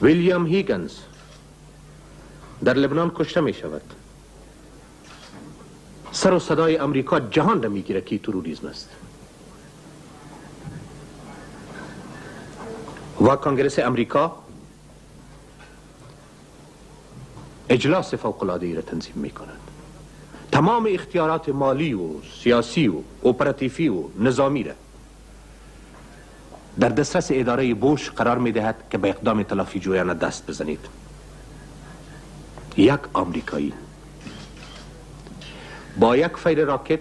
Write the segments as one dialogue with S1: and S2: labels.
S1: ویلیام هیگنز در لبنان کشته می شود. سر و صدای امریکا جهان را می گیره که تروریسم است. و کنگرس امریکا اجلاس فوق‌العاده‌ای را تنظیم می کند. تمام اختیارات مالی و سیاسی و اپراتیفی و نظامی را در دسترس اداره بوش قرار می دهد که به اقدام تلافی جویانه دست بزنید. یک آمریکایی با یک فیر راکت،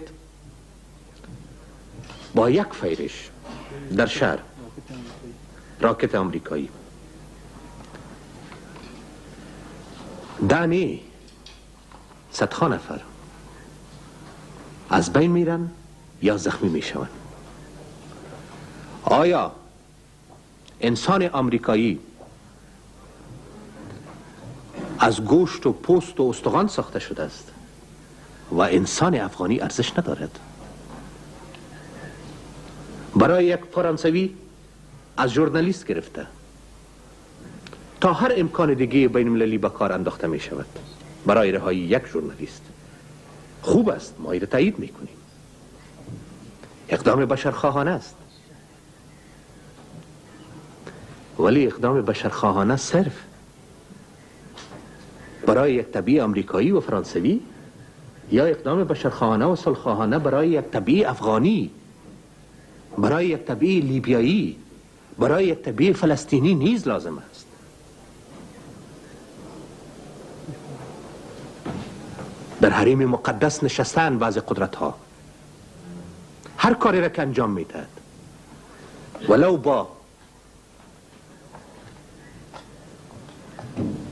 S1: با یک فیرش در شهر، راکت آمریکایی، دانی صدها نفر از بین میرن یا زخمی میشون. آیا انسان آمریکایی از گوشت و پوست و استخوان ساخته شده است و انسان افغانی ارزش ندارد؟ برای یک فرانسوی از ژورنالیست گرفته تا هر امکان دیگه بین المللی به کار انداخته می شود برای رهایی یک ژورنالیست. خوب است، ما اینو تایید میکنیم. اقدام بشرخواهانه است، ولی اقدام بشرخواهانه صرف برای یک طبیع آمریکایی و فرانسوی، یا اقدام بشرخواهانه و صلح‌خواهانه برای یک طبیع افغانی، برای یک طبیع لیبیایی، برای یک طبیع فلسطینی نیز لازم است. در حریم مقدس نشستن بعض قدرت ها هر کاری را که انجام میدهد ولو با